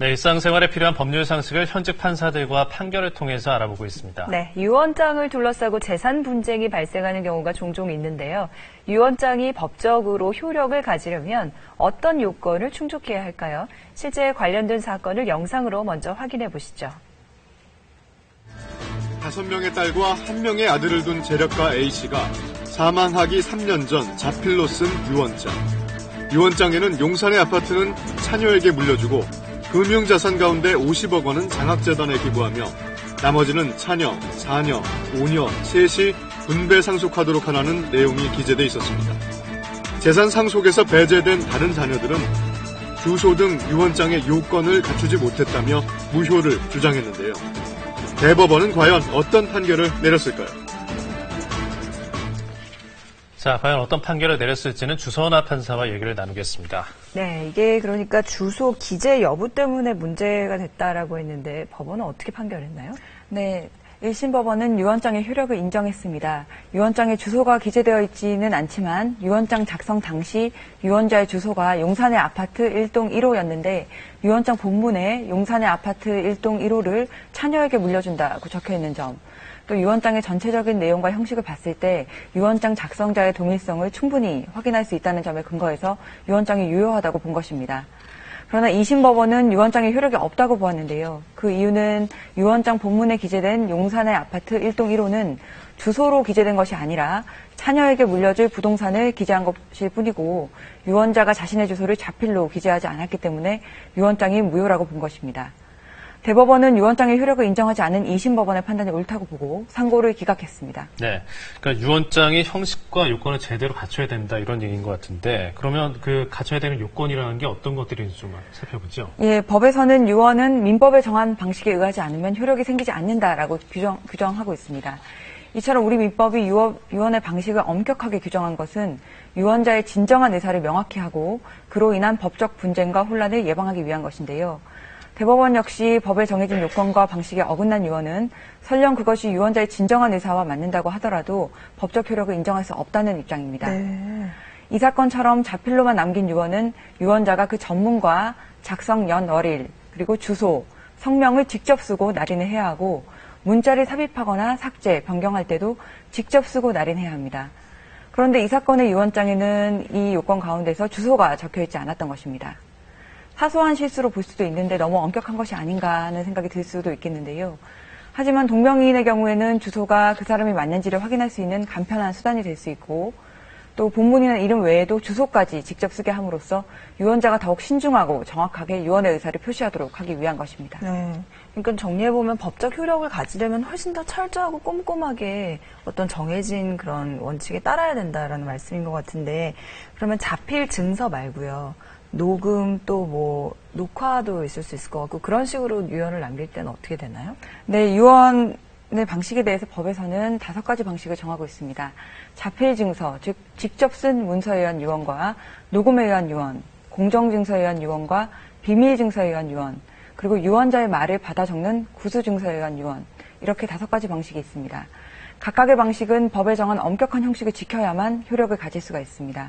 네, 일상생활에 필요한 법률 상식을 현직 판사들과 판결을 통해서 알아보고 있습니다. 네, 유언장을 둘러싸고 재산 분쟁이 발생하는 경우가 종종 있는데요. 유언장이 법적으로 효력을 가지려면 어떤 요건을 충족해야 할까요? 실제 관련된 사건을 영상으로 먼저 확인해 보시죠. 5명의 딸과 1명의 아들을 둔 재력가 A씨가 사망하기 3년 전 자필로 쓴 유언장. 유언장에는 용산의 아파트는 차녀에게 물려주고 금융자산 가운데 50억 원은 장학재단에 기부하며 나머지는 차녀, 사녀, 오녀, 셋이 분배 상속하도록 하라는 내용이 기재돼 있었습니다. 재산 상속에서 배제된 다른 자녀들은 주소 등 유언장의 요건을 갖추지 못했다며 무효를 주장했는데요. 대법원은 과연 어떤 판결을 내렸을까요? 자, 과연 어떤 판결을 내렸을지는 주선아 판사와 얘기를 나누겠습니다. 네, 이게 그러니까 주소 기재 여부 때문에 문제가 됐다라고 했는데 법원은 어떻게 판결했나요? 네, 1심 법원은 유언장의 효력을 인정했습니다. 유언장에 주소가 기재되어 있지는 않지만 유언장 작성 당시 유언자의 주소가 용산의 아파트 1동 1호였는데 유언장 본문에 용산의 아파트 1동 1호를 차녀에게 물려준다고 적혀있는 점, 또 유언장의 전체적인 내용과 형식을 봤을 때 유언장 작성자의 동일성을 충분히 확인할 수 있다는 점에 근거해서 유언장이 유효하다고 본 것입니다. 그러나 2심 법원은 유언장의 효력이 없다고 보았는데요. 그 이유는 유언장 본문에 기재된 용산의 아파트 1동 1호는 주소로 기재된 것이 아니라 차녀에게 물려줄 부동산을 기재한 것일 뿐이고 유언자가 자신의 주소를 자필로 기재하지 않았기 때문에 유언장이 무효라고 본 것입니다. 대법원은 유언장의 효력을 인정하지 않은 2심 법원의 판단이 옳다고 보고 상고를 기각했습니다. 네, 그러니까 유언장이 형식과 요건을 제대로 갖춰야 된다 이런 얘기인 것 같은데 그러면 그 갖춰야 되는 요건이라는 게 어떤 것들인지 좀 살펴보죠. 예, 법에서는 유언은 민법에 정한 방식에 의하지 않으면 효력이 생기지 않는다라고 규정하고 있습니다. 이처럼 우리 민법이 유언의 방식을 엄격하게 규정한 것은 유언자의 진정한 의사를 명확히 하고 그로 인한 법적 분쟁과 혼란을 예방하기 위한 것인데요. 대법원 역시 법에 정해진 요건과 방식에 어긋난 유언은 설령 그것이 유언자의 진정한 의사와 맞는다고 하더라도 법적 효력을 인정할 수 없다는 입장입니다. 네. 이 사건처럼 자필로만 남긴 유언은 유언자가 그 전문과 작성 연 월일 그리고 주소, 성명을 직접 쓰고 날인을 해야 하고 문자를 삽입하거나 삭제, 변경할 때도 직접 쓰고 날인해야 합니다. 그런데 이 사건의 유언장에는 이 요건 가운데서 주소가 적혀있지 않았던 것입니다. 사소한 실수로 볼 수도 있는데 너무 엄격한 것이 아닌가 하는 생각이 들 수도 있겠는데요. 하지만 동명이인의 경우에는 주소가 그 사람이 맞는지를 확인할 수 있는 간편한 수단이 될 수 있고 또 본문이나 이름 외에도 주소까지 직접 쓰게 함으로써 유언자가 더욱 신중하고 정확하게 유언의 의사를 표시하도록 하기 위한 것입니다. 네. 그러니까 정리해보면 법적 효력을 가지려면 훨씬 더 철저하고 꼼꼼하게 어떤 정해진 그런 원칙에 따라야 된다라는 말씀인 것 같은데 그러면 자필 증서 말고요. 녹음 또 뭐 녹화도 있을 수 있을 것 같고 그런 식으로 유언을 남길 때는 어떻게 되나요? 네, 유언의 방식에 대해서 법에서는 5가지 방식을 정하고 있습니다. 자필 증서, 즉 직접 쓴 문서에 의한 유언과 녹음에 의한 유언, 공정 증서에 의한 유언과 비밀 증서에 의한 유언, 그리고 유언자의 말을 받아 적는 구수 증서에 의한 유언, 이렇게 5가지 방식이 있습니다. 각각의 방식은 법에 정한 엄격한 형식을 지켜야만 효력을 가질 수가 있습니다.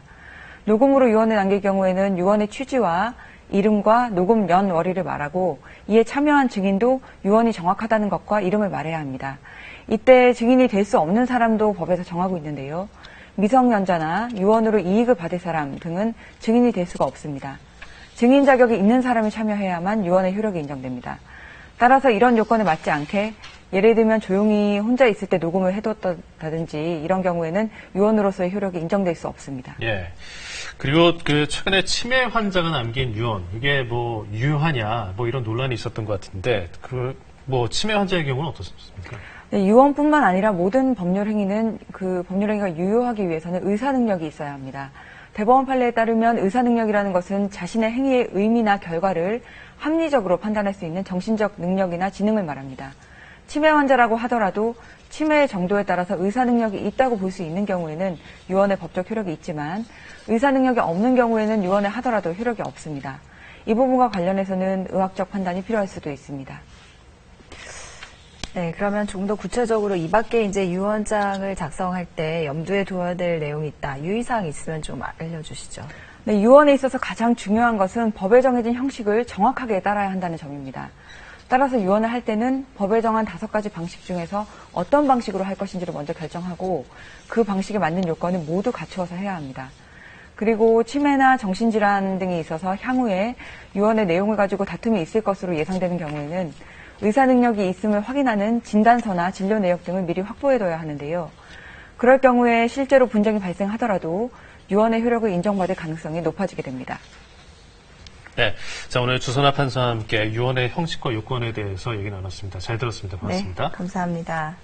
녹음으로 유언을 남길 경우에는 유언의 취지와 이름과 녹음 연 월일을 말하고 이에 참여한 증인도 유언이 정확하다는 것과 이름을 말해야 합니다. 이때 증인이 될 수 없는 사람도 법에서 정하고 있는데요. 미성년자나 유언으로 이익을 받을 사람 등은 증인이 될 수가 없습니다. 증인 자격이 있는 사람이 참여해야만 유언의 효력이 인정됩니다. 따라서 이런 요건에 맞지 않게 예를 들면 조용히 혼자 있을 때 녹음을 해뒀다든지 이런 경우에는 유언으로서의 효력이 인정될 수 없습니다. 예. 그리고 그 최근에 치매 환자가 남긴 유언 이게 뭐 유효하냐 뭐 이런 논란이 있었던 것 같은데 그 뭐 치매 환자의 경우는 어떻습니까? 네, 유언뿐만 아니라 모든 법률 행위는 그 법률 행위가 유효하기 위해서는 의사 능력이 있어야 합니다. 대법원 판례에 따르면 의사 능력이라는 것은 자신의 행위의 의미나 결과를 합리적으로 판단할 수 있는 정신적 능력이나 지능을 말합니다. 치매 환자라고 하더라도 치매의 정도에 따라서 의사 능력이 있다고 볼 수 있는 경우에는 유언의 법적 효력이 있지만 의사 능력이 없는 경우에는 유언을 하더라도 효력이 없습니다. 이 부분과 관련해서는 의학적 판단이 필요할 수도 있습니다. 네, 그러면 좀 더 구체적으로 이 밖에 이제 유언장을 작성할 때 염두에 둬야 될 내용이 있다. 유의사항 있으면 좀 알려주시죠. 네, 유언에 있어서 가장 중요한 것은 법에 정해진 형식을 정확하게 따라야 한다는 점입니다. 따라서 유언을 할 때는 법에 정한 5가지 방식 중에서 어떤 방식으로 할 것인지를 먼저 결정하고 그 방식에 맞는 요건을 모두 갖추어서 해야 합니다. 그리고 치매나 정신질환 등이 있어서 향후에 유언의 내용을 가지고 다툼이 있을 것으로 예상되는 경우에는 의사 능력이 있음을 확인하는 진단서나 진료 내역 등을 미리 확보해둬야 하는데요. 그럴 경우에 실제로 분쟁이 발생하더라도 유언의 효력을 인정받을 가능성이 높아지게 됩니다. 네. 자, 오늘 주선아 판사와 함께 유언의 형식과 요건에 대해서 얘기 나눴습니다. 잘 들었습니다. 고맙습니다. 네, 감사합니다.